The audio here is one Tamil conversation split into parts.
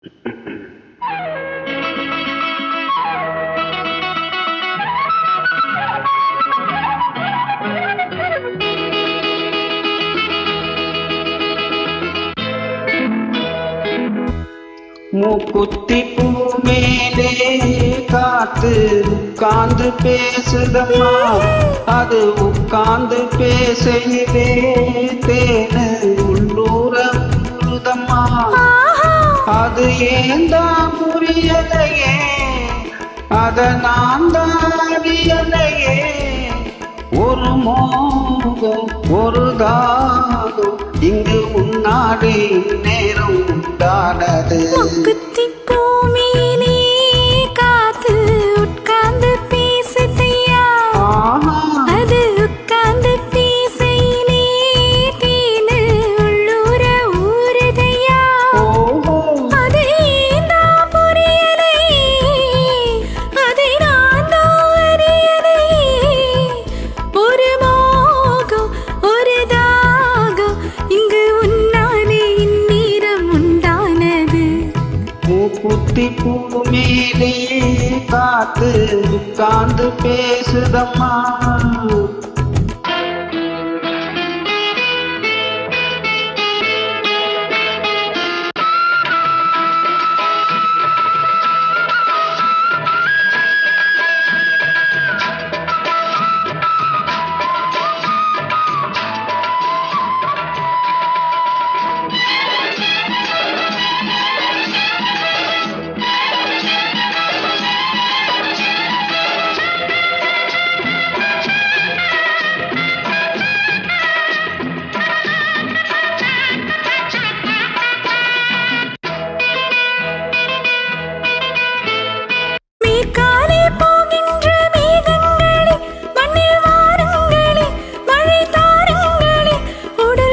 மூக்குத்தி பூ மேலே காத்து உட்கார்ந்து பேசுதம்மா, அது உட்கார்ந்து பேசையிலே தேனு உள்ளூர ஊறுதம்மா. அது ஏந்தான் புரியலையே, அத நான் தான் அறியலையே. ஒரு மோகம் ஒரு தாகம் இங்கு உன்னாடி நேரம் உண்டானது. மூக்குத்தி பூ மேலே காத்து உட்கார்ந்து பேசுதையா, அது உட்கார்ந்து பேசையிலே தேனு உள்ளூர ஊறுதையா. அது ஏந்தான் புரியலையே, அதை நான் தான் அறியலையே. ஒரு மோகம் ஒரு தாகம் இங்கு உன்னாலே இந்நேரம் உண்டானது. மூக்குத்தி பூ மேலே காத்து உட்கார்ந்து பேசுதம்மா.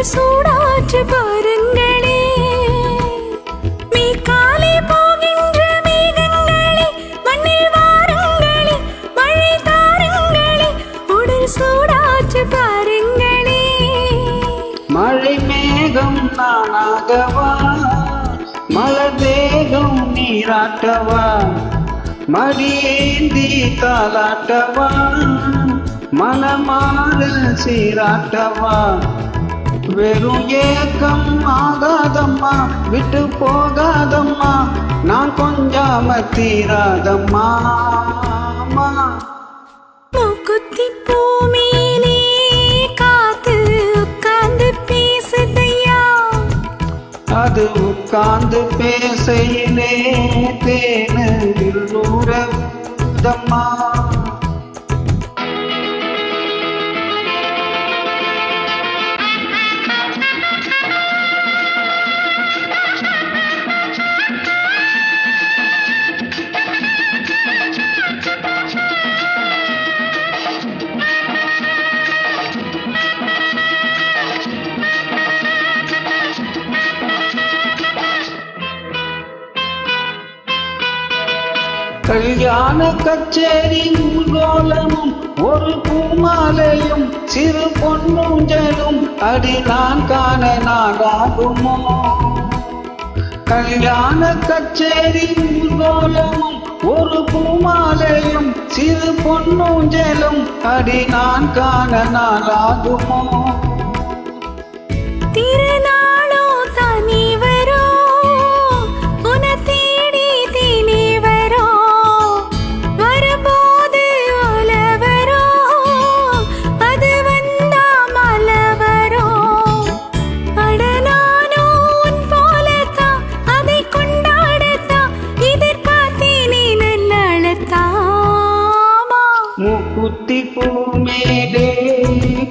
சூடாற்று பாருங்களே, மேற்காலே போகின்ற மேகங்களே, மண்ணில் வாருங்களே, மழை தாருங்களே, உடல் சூடாற்று பாருங்களே. மழை மேகம் நானாகவா, மலர் தேகம் நீராட்டவா, மடியேந்தி தாலாட்டவா, மனமாற சீராட்டவா. வெறும் ஏக்கம் ஆகாதம்மா, விட்டு போகாதம்மா, நான் கொஞ்சாம தீராதம்மா. மூக்குத்தி பூ மேலே காத்து உட்கார்ந்து பேசுதையா, அது உட்கார்ந்து பேசையிலே தேனு உள்ளூரம்மா. கல்யாண கச்சேரி ஊர்கோலமும் ஒரு பூமாலையும் சிறு பொன்னூஞ்சலும் அடி நான் காண நாடாகுமோ. கல்யாண கச்சேரி ஊர்கோலமும் ஒரு பூமாலையும் சிறு பொன்னூஞ்சலும் அடி நான் காண நாடாகுமோ. திருநாளோ தனி வரோ, உன தேடி தேனி வரோ, வரும்போது ஓல வரோ, அது வந்தா மல வரோ. அடனானோ உன் போலத்தான், அதை கொண்டாடத்தான் எதிர்பார்த்தேனே நல்லாளத்தாமா. மூக்குத்தி பூ மேலே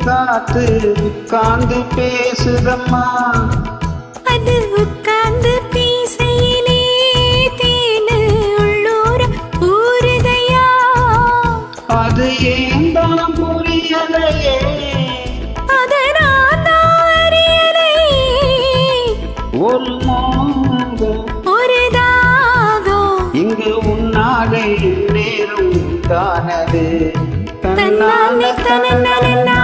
காத்து உட்கார்ந்து பேசுதம்மா, அது உட்கார்ந்து பேசையிலே தேனு உள்ளூர ஊறுதையா. அது ஏந்தான் புரியலையே, அத நான் தான் அறியலையே. ஒரு மோகம் ஒரு தாகம் இங்கு உன்னாடை நேரம் தானது. தன்னானே தனனனா